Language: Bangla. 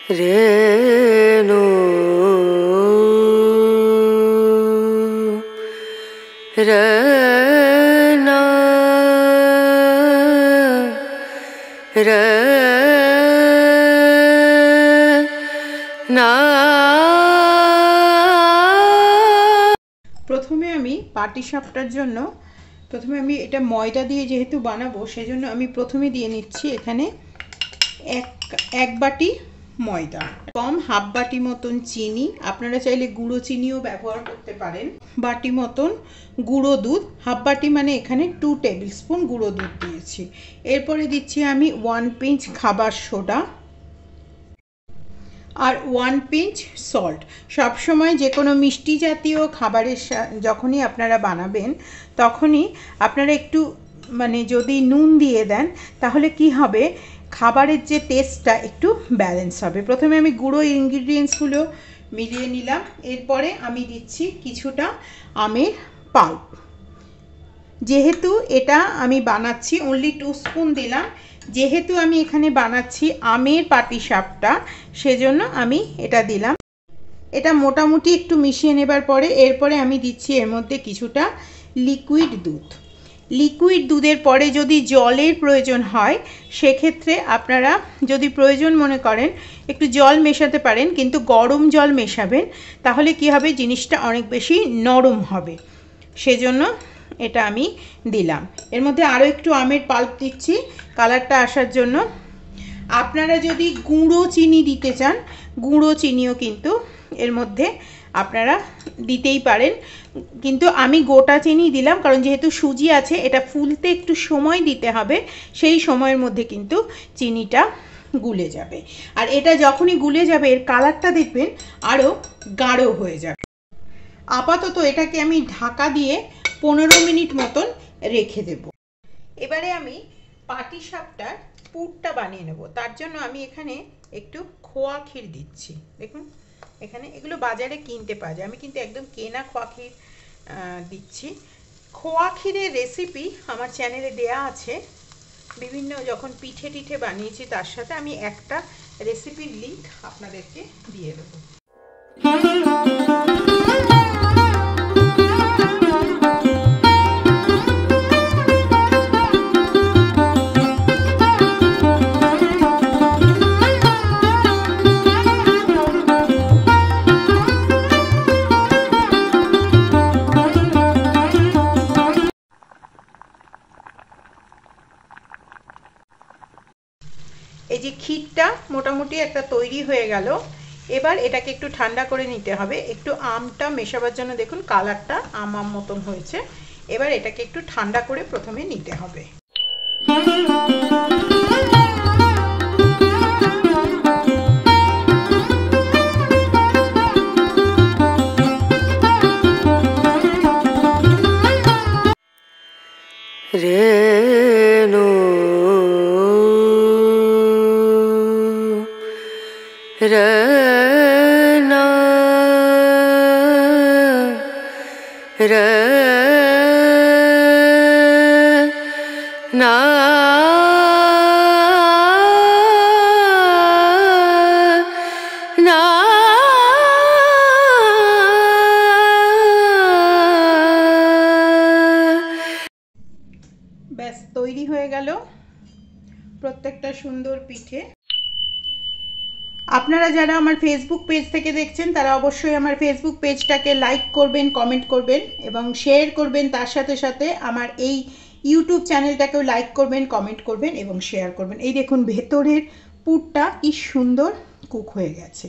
রেণু রনা রনা। প্রথমে আমি পাটিসাপটার জন্য আমি এটা ময়দা দিয়ে যেহেতু বানাবো সেজন্য আমি প্রথমে দিয়ে নিচ্ছি এখানে এক বাটি ময়দা, কম হাফ বাটি মতন চিনি, আপনারা চাইলে গুঁড়ো চিনিও ব্যবহার করতে পারেন, বাটি মতন গুঁড়ো দুধ, হাফ বাটি মানে এখানে 2 টেবিল স্পুন গুঁড়ো দুধ দিয়েছি। এরপরে দিচ্ছি আমি 1 পিঞ্চ খাবার সোডা আর 1 পিঞ্চ সল্ট। সবসময় যে কোনো মিষ্টি জাতীয় খাবারের যখনই আপনারা বানাবেন তখনই আপনারা একটু মানে যদি নুন দিয়ে দেন তাহলে কি হবে, খাবারের যে টেস্টটা একটু ব্যালেন্স হবে। প্রথমে আমি গুঁড়ো ইনগ্রিডিয়েন্টসগুলো মিলিয়ে নিলাম। এরপরে আমি দিচ্ছি কিছুটা আমের পাল্প। যেহেতু এটা আমি বানাচ্ছি অনলি 2 স্পুন দিলাম, যেহেতু আমি এখানে বানাচ্ছি আমের পাটিসাপটা সেজন্য আমি এটা দিলাম। এটা মোটামুটি একটু মিশিয়ে নেবার পরে এরপরে আমি দিচ্ছি এর মধ্যে কিছুটা লিকুইড দুধ। লিকুইড দুধের পরে যদি জলের প্রয়োজন হয় সেক্ষেত্রে আপনারা যদি প্রয়োজন মনে করেন একটু জল মেশাতে পারেন, কিন্তু গরম জল মেশাবেন, তাহলে কি হবে জিনিসটা অনেক বেশি নরম হবে, সেজন্য এটা আমি দিলাম। এর মধ্যে আরও একটু আমের পাল্প দিচ্ছি কালারটা আসার জন্য। আপনারা যদি গুঁড়ো চিনি দিতে চান গুঁড়ো চিনিও কিন্তু এর মধ্যে আপনারা দিতেই পারেন, কিন্তু আমি গোটা চিনি দিলাম কারণ যেহেতু সুজি আছে এটা ফুলতে একটু সময় দিতে হবে, সেই সময়ের মধ্যে কিন্তু চিনিটা গুলে যাবে। আর এটা যখনই গুলে যাবে এর কালারটা দেখবেন আরও গাঢ় হয়ে যাবে। আপাতত এটাকে আমি ঢাকা দিয়ে 15 মিনিট মতন রেখে দেব। এবারে আমি পাটিসাপটার পুরটা বানিয়ে নেব। তার জন্য আমি এখানে একটু খোয়া ক্ষীর দিচ্ছি। দেখুন এখানে এগুলো বাজারে কিনতে পাওয়া যায়, আমি কিন্তু একদম কেনা খোয়া ক্ষীর দিচ্ছি। খোয়া ক্ষীরের রেসিপি আমার চ্যানেলে দেয়া আছে, বিভিন্ন যখন পিঠে টিঠে বানিয়েছি তার সাথে আমি একটা রেসিপির লিঙ্ক আপনাদেরকে দিয়ে দেবো। এই যে ক্ষীরটা মোটামুটি একটা তৈরি হয়ে গেল। এবার এটাকে একটু ঠান্ডা করে নিতে হবে। একটু আমটা মেশাবার জন্য দেখুন কালারটা আম মতন হয়েছে। এবার এটাকে একটু ঠান্ডা করে প্রথমে নিতে হবে। রেণু রনা রনা। ব্যাস তৈরি হয়ে গেল প্রত্যেকটা সুন্দর পিঠে। আপনারা যারা আমার ফেসবুক পেজ থেকে দেখছেন তারা অবশ্যই আমার ফেসবুক পেজটাকে লাইক করবেন, কমেন্ট করবেন এবং শেয়ার করবেন। তার সাথে সাথে আমার এই ইউটিউব চ্যানেলটাকেও লাইক করবেন, কমেন্ট করবেন এবং শেয়ার করবেন। এই দেখুন ভেতরের পুরটা কি সুন্দর কুক হয়ে গেছে।